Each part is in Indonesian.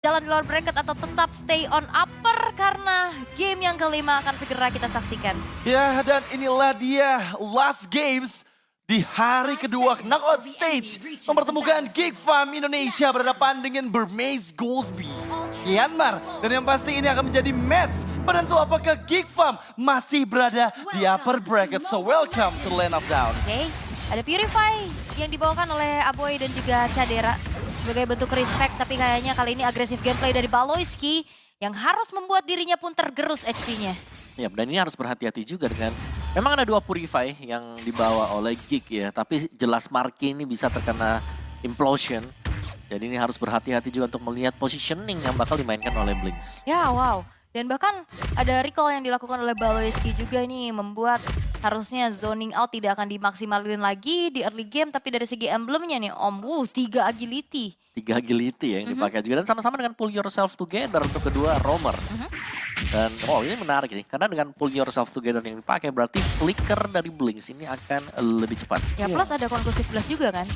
jalan di lower bracket atau tetap stay on upper karena game yang kelima akan segera kita saksikan. Ya, dan inilah dia last games di hari kedua knockout stage mempertemukan Geek Farm Indonesia berhadapan dengan Burmese Goalsby Myanmar. Dan yang pasti ini akan menjadi match penentu apakah Geek Farm masih berada di upper bracket. So welcome to Land of Down. Oke, ada Purify yang dibawakan oleh Aboy dan juga Cadera sebagai bentuk respect, tapi kayaknya kali ini agresif gameplay dari Baloyski yang harus membuat dirinya pun tergerus HP-nya. Ya, dan ini harus berhati-hati juga dengan, memang ada dua Purify yang dibawa oleh Geek ya, tapi jelas Marky ini bisa terkena implosion. Jadi ini harus berhati-hati juga untuk melihat positioning yang bakal dimainkan oleh Blinks. Ya, wow. Dan bahkan ada recall yang dilakukan oleh Baloyski juga ini membuat harusnya zoning out tidak akan dimaksimalin lagi di early game. Tapi dari segi emblemnya nih Om, 3 agility. 3 agility ya yang dipakai juga. Dan sama-sama dengan pull yourself together untuk kedua roamer. Dan ini menarik nih, karena dengan pull yourself together yang dipakai berarti flicker dari Blinks ini akan lebih cepat. Ya plus ada conclusive blast juga kan.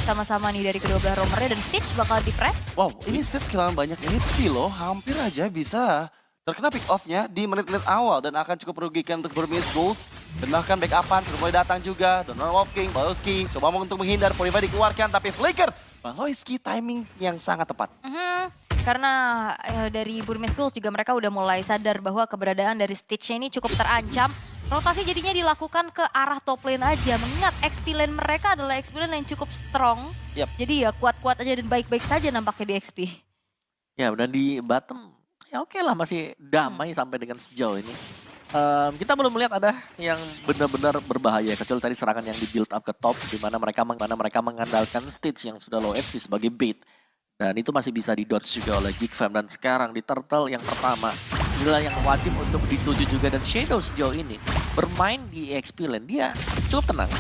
Sama-sama nih dari kedua belah roamernya dan Stitch bakal di-press. Wow, ini Stitch kehilangan banyak HP loh, hampir aja bisa terkena pick off-nya di menit-menit awal dan akan cukup merugikan untuk Burmese Goals. Dan bahkan backup-an sudah mulai datang juga. Donald Wolfking, Baloyski coba untuk menghindar, Purify dikeluarkan tapi flicker. Baloyski timing yang sangat tepat. Karena dari Burmese Goals juga mereka udah mulai sadar bahwa keberadaan dari Stitch ini cukup terancam. Rotasi jadinya dilakukan ke arah top lane aja. Mengingat XP lane mereka adalah XP lane yang cukup strong. Jadi ya kuat-kuat aja dan baik-baik saja nampaknya di XP. Ya, dan di bottom ya oke lah, masih damai sampai dengan sejauh ini. Kita belum melihat ada yang benar-benar berbahaya, kecuali tadi serangan yang di build up ke top, di mana mereka mengandalkan Stitch yang sudah low HP sebagai bait. Dan itu masih bisa di-dodge juga oleh Geek Fam. Dan sekarang di turtle yang pertama, inilah yang wajib untuk dituju juga. Dan Shadow sejauh ini bermain di XP lane, dia cukup tenang.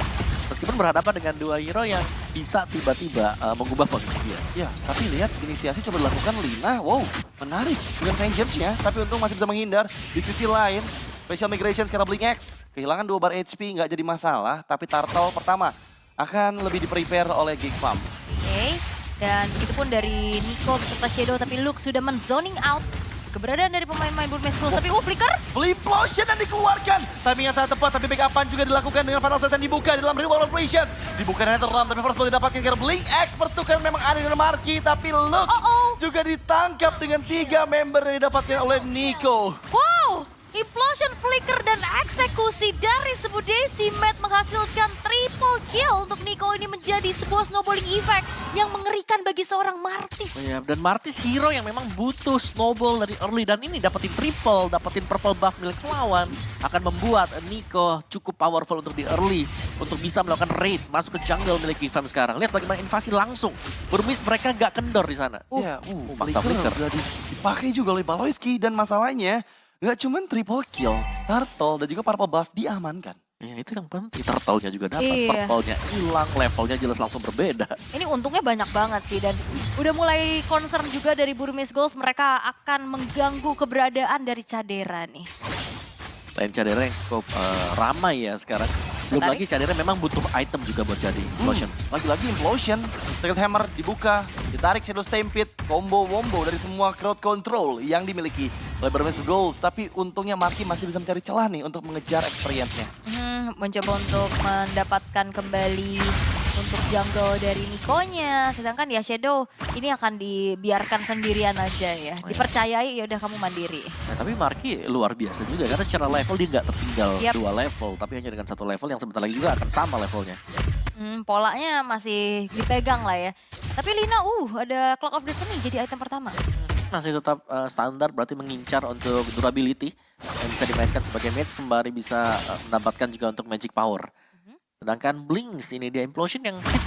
Meskipun berhadapan dengan dua hero yang bisa tiba-tiba mengubah posisi dia. Ya, tapi lihat inisiasi coba dilakukan Lina. Wow, menarik dengan vengeance-nya. Tapi untung masih bisa menghindar. Di sisi lain, Special Migration sekarang Blink X. Kehilangan 2 bar HP nggak jadi masalah. Tapi turtle pertama akan lebih di-prepare oleh Geek Farm. Oke, dan itu pun dari Nico beserta Shadow. Tapi Luke sudah men-zoning out keberadaan dari pemain-pemain Burmese Goals. Tapi flicker. Fliplosion yang dikeluarkan. Timing yang sangat tepat, tapi backup-an juga dilakukan dengan Final Season dibuka di dalam Reward Operations. Dibuka dengan Netherrealm, tapi first blood didapatkan karena Blink X pertukaran memang ada dengan Marky. Tapi Luke juga ditangkap dengan 3 member yang didapatkan oleh Nico. Wow, implosion, flicker, dan eksekusi dari sebuah Decimat menghasilkan triple kill untuk Nico. Ini menjadi sebuah snowballing effect yang mengerikan bagi seorang Martis. Ya, dan Martis hero yang memang butuh snowball dari early, dan ini dapetin triple, dapetin purple buff milik lawan akan membuat Nico cukup powerful untuk di early, untuk bisa melakukan raid masuk ke jungle milik Geek Farm sekarang. Lihat bagaimana invasi langsung. Burmese mereka gak kendor di sana. Paksa flicker udah dipakai juga oleh Baloyski, dan masalahnya nggak cuma triple kill, turtle dan juga purple buff diamankan. Ya, itu yang penting. Turtle-nya juga dapat, purple-nya hilang, levelnya jelas langsung berbeda. Ini untungnya banyak banget sih, dan udah mulai concern juga dari Burmese Goals. Mereka akan mengganggu keberadaan dari Cadera nih. Lain Cadera yang cukup ramai ya sekarang. Belum lagi Cadera memang butuh item juga buat jadi implosion. Lagi-lagi implosion, Second Hammer dibuka, ditarik Shadow Stampede, combo-wombo dari semua crowd control yang dimiliki oleh Burmese Goals. Tapi untungnya Marky masih bisa mencari celah nih untuk mengejar experience-nya. Mencoba untuk mendapatkan kembali untuk jungle dari Nikonya. Sedangkan ya Shadow ini akan dibiarkan sendirian aja ya. Dipercayai ya udah kamu mandiri. Nah, tapi Marky luar biasa juga karena secara level dia nggak tertinggal 2 level, tapi hanya dengan 1 level yang sebentar lagi juga akan sama levelnya. Polanya masih dipegang lah ya. Tapi Lina ada Clock of Destiny jadi item pertama. Masih tetap standar, berarti mengincar untuk durability yang bisa dimainkan sebagai mage sembari bisa mendapatkan juga untuk magic power. Sedangkan Blinks ini dia implosion yang hit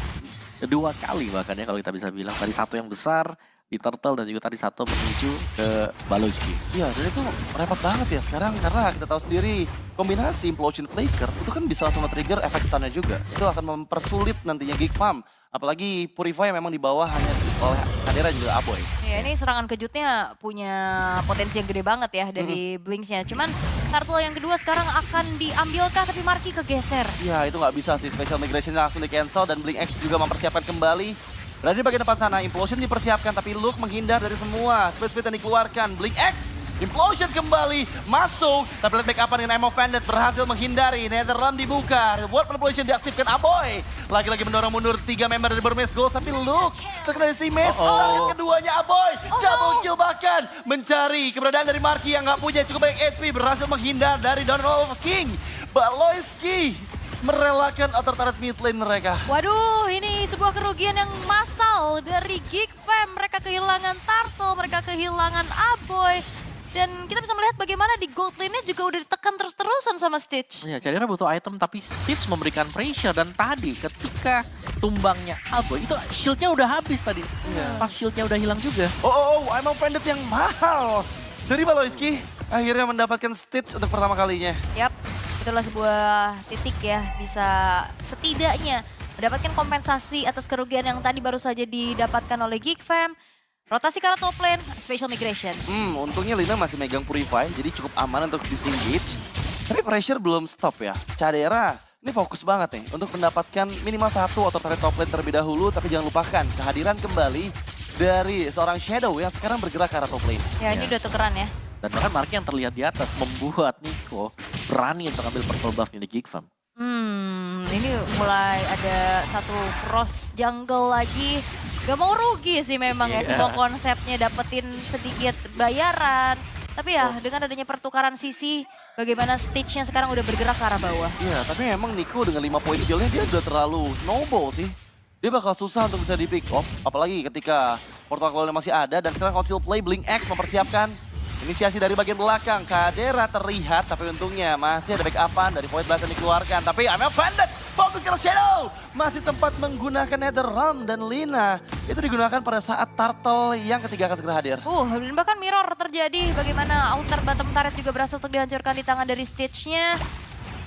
2 kali bahkan ya kalau kita bisa bilang. Tadi 1 yang besar di turtle dan juga tadi 1 menuju ke Baloyski. Iya, dan itu repot banget ya sekarang karena kita tahu sendiri kombinasi implosion flicker itu kan bisa langsung nge-trigger efek stunnya juga. Itu akan mempersulit nantinya Geek Farm. Apalagi Purify memang di bawah hanya oleh Cadera juga Aboy. Ya ini serangan kejutnya punya potensi yang gede banget ya dari Blinksnya. Cuman turtle yang kedua sekarang akan diambilkah tapi Marky kegeser. Iya, itu nggak bisa sih. Special Migration langsung di cancel dan Blink X juga mempersiapkan kembali. Berada di bagian depan sana, Implosion dipersiapkan tapi Luke menghindar dari semua. Split-split yang dikeluarkan, Blink X. Implosions kembali, masuk. Tapi lihat backupan dengan Ammo Bandit berhasil menghindari. Netherrealm dibuka, reward manipulation diaktifkan Aboy. Lagi-lagi mendorong mundur 3 member dari Burmese Gold. Tapi Luke terkena teammates. Target keduanya Aboy, double kill bahkan. Mencari keberadaan dari Marky yang nggak punya cukup banyak HP. Berhasil menghindar dari Donovan of King. Baloyski merelakan outer turret mid lane mereka. Waduh, ini sebuah kerugian yang massal dari Geek Fam. Mereka kehilangan Turtle, mereka kehilangan Aboy. Dan kita bisa melihat bagaimana di gold lane-nya juga udah ditekan terus-terusan sama Stitch. Ya, Cadera butuh item tapi Stitch memberikan pressure. Dan tadi ketika tumbangnya Aboy, itu shieldnya udah habis tadi. Pas shieldnya udah hilang juga. Ammo Bandit yang mahal. Dari Baloyski akhirnya mendapatkan Stitch untuk pertama kalinya. Yap, itulah sebuah titik ya. Bisa setidaknya mendapatkan kompensasi atas kerugian yang tadi baru saja didapatkan oleh Geek Fam. Rotasi ke arah top lane, special migration. Untungnya Lina masih megang Purify, jadi cukup aman untuk disengage. Tapi pressure belum stop ya. Cadera ini fokus banget nih untuk mendapatkan minimal 1 outer turret top lane terlebih dahulu. Tapi jangan lupakan kehadiran kembali dari seorang Shadow yang sekarang bergerak ke arah top lane. Ya, ini udah tukeran ya. Dan bahkan Marky yang terlihat di atas membuat Nico berani untuk ambil purple buff milik Geek Fam. Ini mulai ada satu cross jungle lagi. Gak mau rugi sih memang ya, sebuah konsepnya dapetin sedikit bayaran. Tapi ya dengan adanya pertukaran sisi, bagaimana Stitch-nya sekarang udah bergerak ke arah bawah. Iya, tapi emang Nico dengan 5 poin killnya dia udah terlalu snowball sih. Dia bakal susah untuk bisa di pick off, apalagi ketika portal masih ada. Dan sekarang Council Play, Blink X mempersiapkan inisiasi dari bagian belakang. Cadera terlihat, tapi untungnya masih ada backupan dari Void Blast yang dikeluarkan. Tapi Amel Bandit fokus ke Shadow. Masih sempat menggunakan Netherrealm dan Lina. Itu digunakan pada saat Turtle yang ketiga akan segera hadir. Dan bahkan mirror terjadi. Bagaimana outer bottom turret juga berhasil untuk dihancurkan di tangan dari Stitch-nya.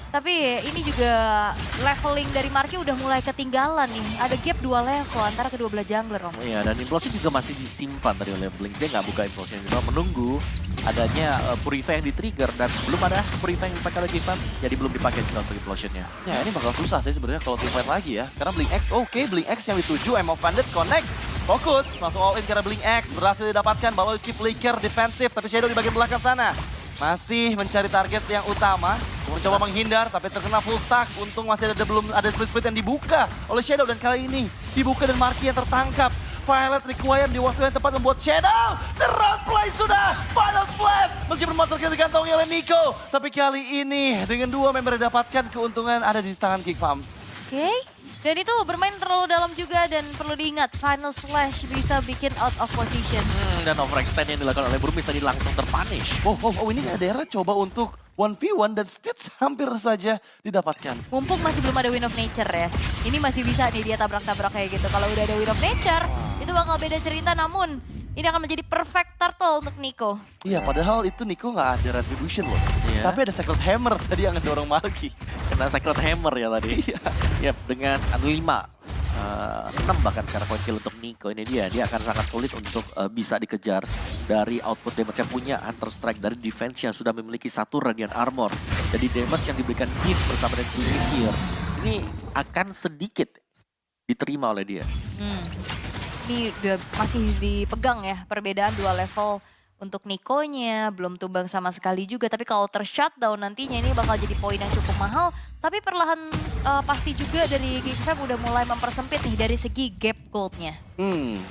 Tapi ini juga leveling dari Marky udah mulai ketinggalan nih. Ada gap 2 level antara kedua belah jungler, Om. Iya, dan Implosion juga masih disimpan dari oleh Blink. Dia nggak buka Implosion, cuma menunggu adanya Purify yang di-trigger. Dan belum ada Purify yang dipakai oleh Geek Fam, jadi belum dipakai juga untuk Implosionnya. Ya ini bakal susah sih sebenarnya kalau team fight lagi ya. Karena Blink X Blink X yang dituju, Ammo Bandit connect. Fokus, langsung all in karena Blink X. Berhasil didapatkan, Baloyski flicker defensif. Tapi Shadow di bagian belakang sana masih mencari target yang utama. Mencoba menghindar tapi terkena full stack. Untung masih belum ada split-split yang dibuka oleh Shadow. Dan kali ini dibuka dan Marky yang tertangkap. Violet Requiem di waktu yang tepat membuat Shadow. The round play sudah. Final splash. Meskipun monster kill dikantongi oleh Nico. Tapi kali ini dengan 2 member didapatkan keuntungan ada di tangan Geek Fam. Oke. Dan itu bermain terlalu dalam juga dan perlu diingat final slash bisa bikin out of position. Dan overextend yang dilakukan oleh Burmese tadi langsung terpunish. Ini Cadera coba untuk 1v1 dan Stitch hampir saja didapatkan. Mumpung masih belum ada Wind of Nature ya. Ini masih bisa nih dia tabrak-tabrak kayak gitu. Kalau udah ada Wind of Nature, itu bakal beda cerita. Namun ini akan menjadi perfect turtle untuk Nico. Iya, padahal itu Nico nggak ada retribution loh. Iya. Tapi ada Sacred Hammer tadi yang ngedorong Marky. Kena Sacred Hammer ya tadi. Iya. Yap, dengan 6 bahkan sekarang point kill untuk Nico. Ini dia akan sangat sulit untuk bisa dikejar dari output damage yang punya Hunter Strike dari defense yang sudah memiliki 1 Radiant Armor. Jadi damage yang diberikan Gift bersama dengan Fear ini akan sedikit diterima oleh dia. Ini udah masih dipegang ya perbedaan 2 level untuk Nico-nya. Belum tumbang sama sekali juga. Tapi kalau ter-shutdown nantinya ini bakal jadi poin yang cukup mahal. Tapi perlahan pasti juga dari Geek Fam udah mulai mempersempit nih dari segi gap gold-nya.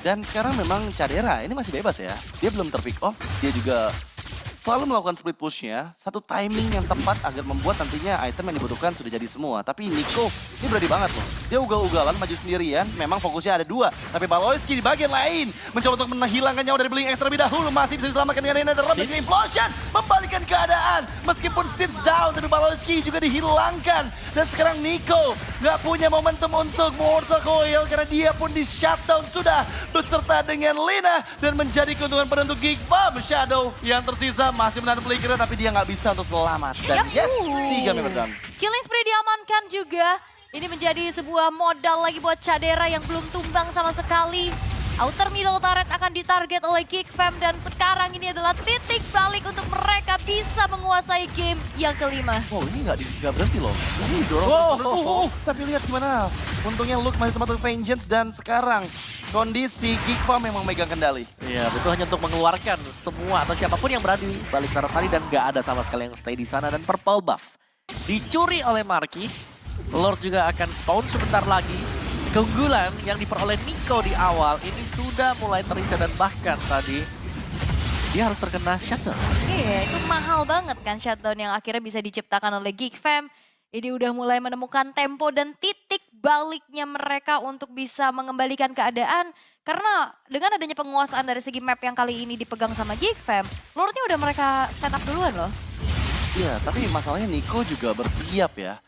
Dan sekarang memang Cadera ini masih bebas ya. Dia belum ter-pick off. Dia juga selalu melakukan split push-nya. Satu timing yang tepat agar membuat nantinya item yang dibutuhkan sudah jadi semua. Tapi Nico ini berani banget loh. Dia ugal-ugalan maju sendirian. Memang fokusnya ada 2. Tapi Baloyski di bagian lain mencoba untuk menghilangkan nyawa dari Blink X terlebih dahulu. Masih bisa diselamatkan dengan Netherrealm dan Implosion. Membalikan keadaan. Meskipun Stitch down, tapi Baloyski juga dihilangkan. Dan sekarang Nico nggak punya momentum untuk Mortal Coil. Karena dia pun di shutdown sudah beserta dengan Lina. Dan menjadi keuntungan penentu Geek Fam. Shadow yang tersisa masih menahan flicker tapi dia nggak bisa untuk selamat. Dan yes, 3 member down. Killing spree diamankan juga. Ini menjadi sebuah modal lagi buat Cadera yang belum tumbang sama sekali. Outer middle turret akan ditarget oleh Geek Fam dan sekarang ini adalah titik balik untuk mereka bisa menguasai game yang kelima. Wow, ini nggak berhenti loh. Ini dorong terus. Tapi lihat gimana. Untungnya Luke masih sempat Vengeance dan sekarang kondisi Geek Farm memang megang kendali. Iya, betul, hanya untuk mengeluarkan semua atau siapapun yang berada di balik turret tadi dan nggak ada sama sekali yang stay di sana. Dan purple buff dicuri oleh Marky. Lord juga akan spawn sebentar lagi. Keunggulan yang diperoleh Nico di awal ini sudah mulai terisa dan bahkan tadi dia harus terkena shutdown. Iya, itu mahal banget kan shutdown yang akhirnya bisa diciptakan oleh Geek Fam. Ini udah mulai menemukan tempo dan titik baliknya mereka untuk bisa mengembalikan keadaan. Karena dengan adanya penguasaan dari segi map yang kali ini dipegang sama Geek Fam, Lordnya udah mereka set up duluan loh. Iya, tapi masalahnya Nico juga bersiap ya.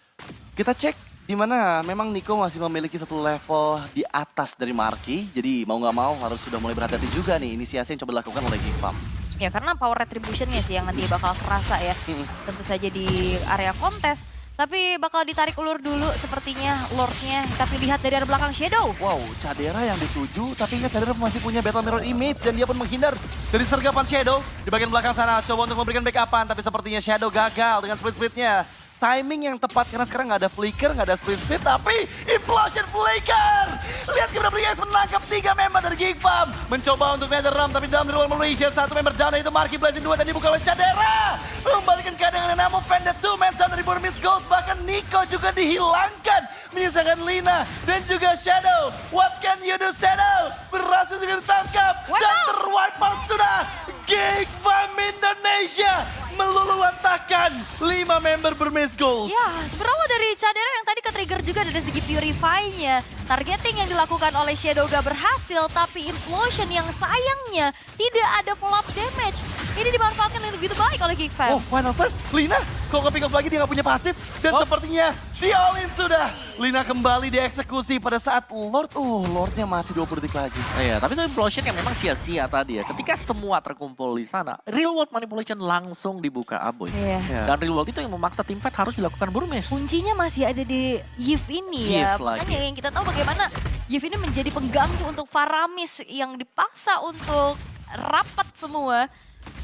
Kita cek di mana memang Nico masih memiliki satu level di atas dari Marky. Jadi mau nggak mau harus sudah mulai berhati-hati juga nih inisiasi yang coba dilakukan oleh Geek Farm. Ya karena power retributionnya sih yang nanti bakal kerasa ya. Tentu saja di area kontes. Tapi bakal ditarik ulur dulu sepertinya Lordnya. Tapi lihat dari arah belakang Shadow. Wow, Cadera yang dituju, tapi ingat Cadera masih punya Battle Mirror Image dan dia pun menghindar dari sergapan Shadow. Di bagian belakang sana coba untuk memberikan backupan, tapi sepertinya Shadow gagal dengan split-splitnya. Timing yang tepat karena sekarang nggak ada flicker, nggak ada split speed, tapi implosion flicker. Lihat gimana Blue Eyes menangkap 3 member dari Geek Farm. Mencoba untuk nether realm, tapi dalam real Malaysia 1 member down itu Marky Blazing 2 tadi buka oleh Cadera. Membalikan keadaan namun Vended 2 man down dari Burmese Ghost. Bahkan Nico juga dihilangkan. Menyisakan Lina dan juga Shadow. What can you do Shadow? Berhasil juga ditangkap. Dan terwipe out sudah. Geek Farm Indonesia meluluhlantahkan 5 member Burmese Ghost. Ya, berawal dari Cadera yang tadi ke-trigger juga dari segi Purify-nya. Targeting yang dilakukan oleh Shadow gak berhasil, tapi Implosion yang sayangnya tidak ada follow-up damage. Ini dimanfaatkan dengan begitu baik oleh Geek Fam. Oh, final slash. Lina, kok ke pick off lagi dia gak punya pasif. Dan sepertinya di all-in sudah. Lina kembali dieksekusi pada saat Lord. Lordnya masih 20 detik lagi. Iya, tapi itu implosion yang memang sia-sia tadi ya. Ketika semua terkumpul di sana, real world manipulation langsung dibuka Aboy. Iya. Dan real world itu yang memaksa tim fight harus dilakukan Burmese. Kuncinya masih ada di Yves ini ya. Yves lagi. Makanya yang kita tahu bagaimana Yves ini menjadi pengganggu untuk Faramis yang dipaksa untuk rapat semua.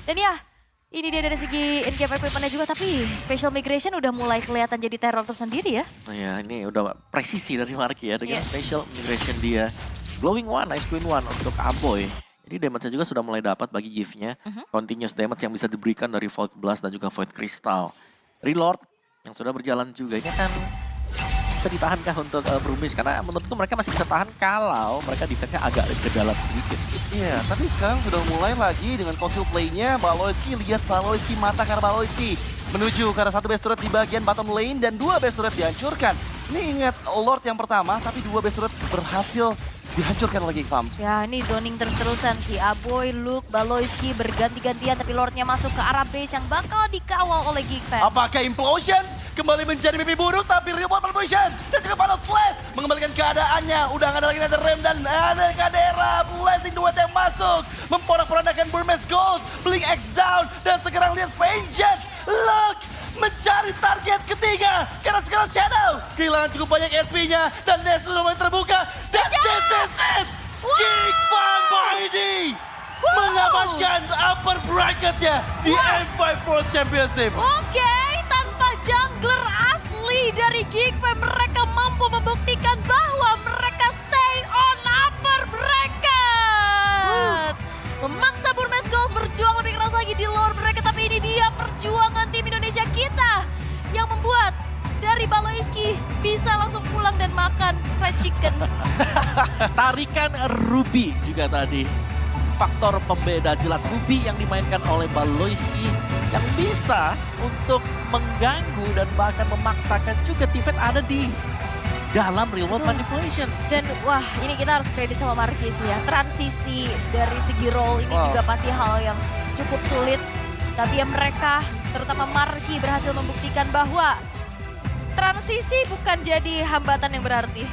Dan ya, ini dia dari segi in-game equipment-nya juga, tapi Special Migration udah mulai kelihatan jadi teror tersendiri ya. Iya, ini udah presisi dari Marky ya dengan special migration dia. Glowing One, Ice Queen One untuk Aboy. Jadi damage-nya juga sudah mulai dapat bagi Yves-nya. Continuous damage yang bisa diberikan dari Void Blast dan juga Void Crystal. Reload yang sudah berjalan juga. Ini kan bisa ditahankah untuk Burmese? Karena menurutku mereka masih bisa tahan kalau mereka defense-nya agak ke dalam sedikit. Iya, tapi sekarang sudah mulai lagi dengan conceal play-nya. Baloyski, lihat Baloyski, mata karena Baloyski. Menuju ke arah 1 base turret di bagian bottom lane dan 2 base turret dihancurkan. Ini ingat Lord yang pertama, tapi 2 base turret berhasil dihancurkan oleh Geek Farm. Ya ini zoning terus-terusan si Aboy, Luke, Baloyski berganti-gantian tapi Lordnya masuk ke arah base yang bakal dikawal oleh Geek Fam. Apakah Implosion kembali menjadi mimpi buruk tapi real world manipulation dan juga Final Flash mengembalikan keadaannya. Udah nggak ada lagi Nether Realm dan ada Cadera. Blazing duet yang masuk memporak-porandakan Burmese Ghost. Blink X down dan sekarang lihat Vengeance. Look! Mencari target ketiga karena sekarang Shadow kehilangan cukup banyak SP-nya dan Ness sudah mulai terbuka dan this is it. Geek Farm ID mengamankan upper bracketnya di M5 World Championship. Oke, tanpa jungler asli dari Geek Fam mereka mampu membuktikan bahwa mereka stay on upper bracket. Memaksa Burmese Ghost berjuang lebih keras lagi di lower bracket, tapi ini dia perjuangan tim Indonesia kita yang membuat dari Baloyski bisa langsung pulang dan makan fried chicken. Tarikan Ruby juga tadi. Faktor pembeda jelas Ruby yang dimainkan oleh Baloyski yang bisa untuk mengganggu dan bahkan memaksakan juga tim fight ada di dalam real world manipulation. Dan wah ini kita harus kredit sama Marky sih ya. Transisi dari segi role ini juga pasti hal yang cukup sulit. Tapi ya mereka, terutama Marky berhasil membuktikan bahwa transisi bukan jadi hambatan yang berarti.